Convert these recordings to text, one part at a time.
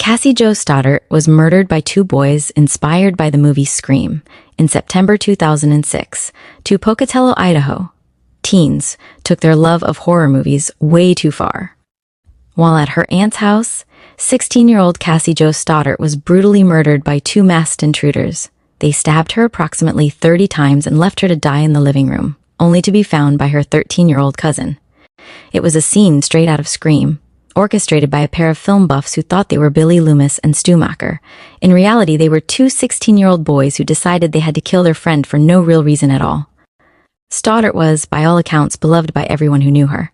Cassie Jo Stoddart was murdered by two boys inspired by the movie Scream in September 2006 to Pocatello, Idaho. Teens took their love of horror movies way too far. While at her aunt's house, 16-year-old Cassie Jo Stoddart was brutally murdered by two masked intruders. They stabbed her approximately 30 times and left her to die in the living room, only to be found by her 13-year-old cousin. It was a scene straight out of Scream, orchestrated by a pair of film buffs who thought they were Billy Loomis and Stu Macher. In reality, they were two 16-year-old boys who decided they had to kill their friend for no real reason at all. Stoddart was, by all accounts, beloved by everyone who knew her.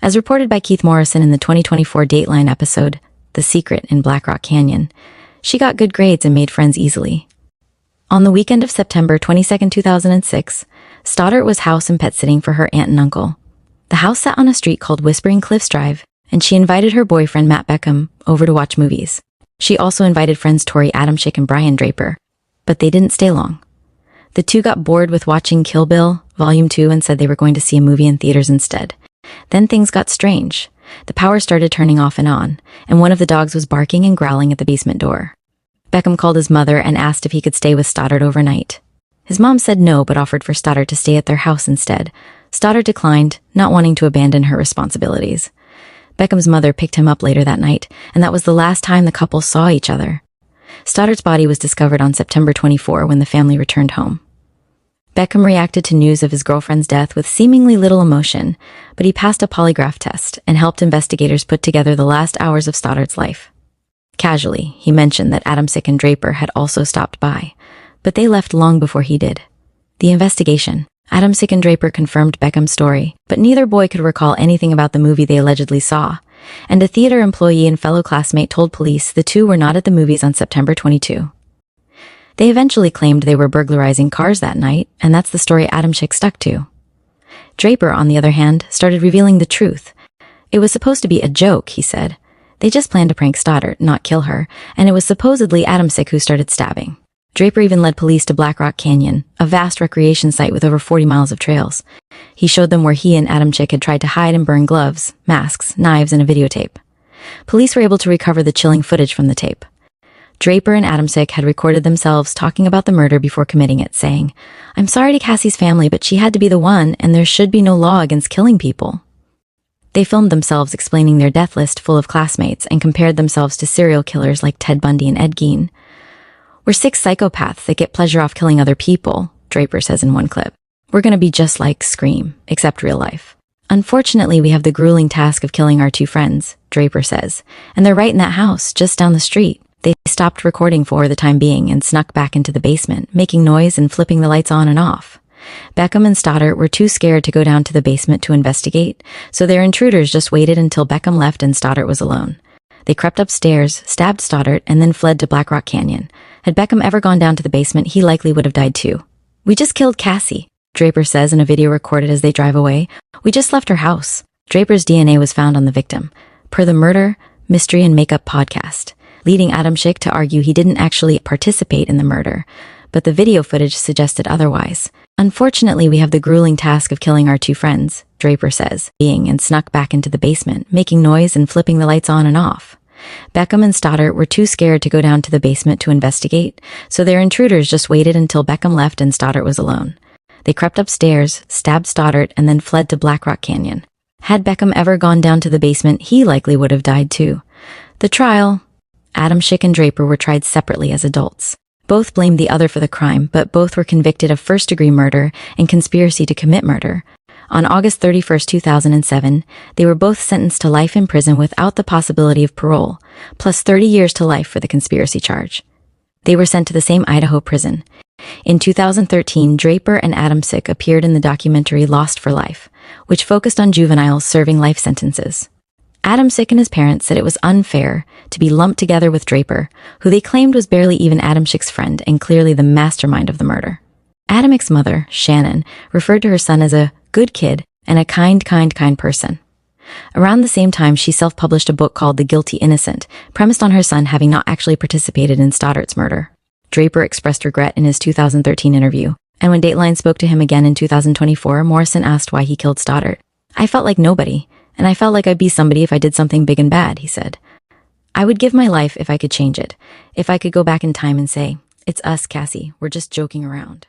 As reported by Keith Morrison in the 2024 Dateline episode, The Secret in Black Rock Canyon, she got good grades and made friends easily. On the weekend of September 22, 2006, Stoddart was house and pet sitting for her aunt and uncle. The house sat on a street called Whispering Cliffs Drive, and she invited her boyfriend Matt Beckham over to watch movies. She also invited friends Tori Adamczyk and Brian Draper, but they didn't stay long. The two got bored with watching Kill Bill, Volume 2, and said they were going to see a movie in theaters instead. Then things got strange. The power started turning off and on, and one of the dogs was barking and growling at the basement door. Beckham called his mother and asked if he could stay with Stoddart overnight. His mom said no, but offered for Stoddart to stay at their house instead. Stoddart declined, not wanting to abandon her responsibilities. Beckham's mother picked him up later that night, and that was the last time the couple saw each other. Stoddart's body was discovered on September 24 when the family returned home. Beckham reacted to news of his girlfriend's death with seemingly little emotion, but he passed a polygraph test and helped investigators put together the last hours of Stoddart's life. Casually, he mentioned that Adamczyk and Draper had also stopped by, but they left long before he did. The investigation. Adamczyk and Draper confirmed Beckham's story, but neither boy could recall anything about the movie they allegedly saw, and a theater employee and fellow classmate told police the two were not at the movies on September 22. They eventually claimed they were burglarizing cars that night, and that's the story Adamczyk stuck to. Draper, on the other hand, started revealing the truth. It was supposed to be a joke, he said. They just planned to prank Stoddart, not kill her, and it was supposedly Adamczyk who started stabbing. Draper even led police to Black Rock Canyon, a vast recreation site with over 40 miles of trails. He showed them where he and Adamczyk had tried to hide and burn gloves, masks, knives, and a videotape. Police were able to recover the chilling footage from the tape. Draper and Adamczyk had recorded themselves talking about the murder before committing it, saying, "I'm sorry to Cassie's family, but she had to be the one, and there should be no law against killing people." They filmed themselves explaining their death list full of classmates and compared themselves to serial killers like Ted Bundy and Ed Gein. "We're sick psychopaths that get pleasure off killing other people," Draper says in one clip. "We're going to be just like Scream, except real life. Unfortunately, we have the grueling task of killing our two friends," Draper says, "and they're right in that house, just down the street." They stopped recording for the time being and snuck back into the basement, making noise and flipping the lights on and off. Beckham and Stoddart were too scared to go down to the basement to investigate, so their intruders just waited until Beckham left and Stoddart was alone. They crept upstairs, stabbed Stoddart, and then fled to Black Rock Canyon. Had Beckham ever gone down to the basement, he likely would have died too. "We just killed Cassie," Draper says in a video recorded as they drive away. "We just left her house." Draper's DNA was found on the victim, per the Murder, Mystery, and Makeup podcast, leading Adamczyk to argue he didn't actually participate in the murder, but the video footage suggested otherwise. "Unfortunately, we have the grueling task of killing our two friends," Draper says, and snuck back into the basement, making noise and flipping the lights on and off. Beckham and Stoddart were too scared to go down to the basement to investigate, so their intruders just waited until Beckham left and Stoddart was alone. They crept upstairs, stabbed Stoddart, and then fled to Black Rock Canyon. Had Beckham ever gone down to the basement, he likely would have died too. The trial. Adamczyk and Draper were tried separately as adults. Both blamed the other for the crime, but both were convicted of first-degree murder and conspiracy to commit murder. On August 31, 2007, they were both sentenced to life in prison without the possibility of parole, plus 30 years to life for the conspiracy charge. They were sent to the same Idaho prison. In 2013, Draper and Adamczyk appeared in the documentary Lost for Life, which focused on juveniles serving life sentences. Adamczyk and his parents said it was unfair to be lumped together with Draper, who they claimed was barely even Adamczyk's friend and clearly the mastermind of the murder. Adamczyk's mother, Shannon, referred to her son as a good kid and a kind person. Around the same time, she self-published a book called The Guilty Innocent, premised on her son having not actually participated in Stoddart's murder. Draper expressed regret in his 2013 interview, and when Dateline spoke to him again in 2024, Morrison asked why he killed Stoddart. "I felt like nobody, and I felt like I'd be somebody if I did something big and bad," he said. I would give my life if I could change it. If I could go back in time and say, it's us, Cassie. We're just joking around.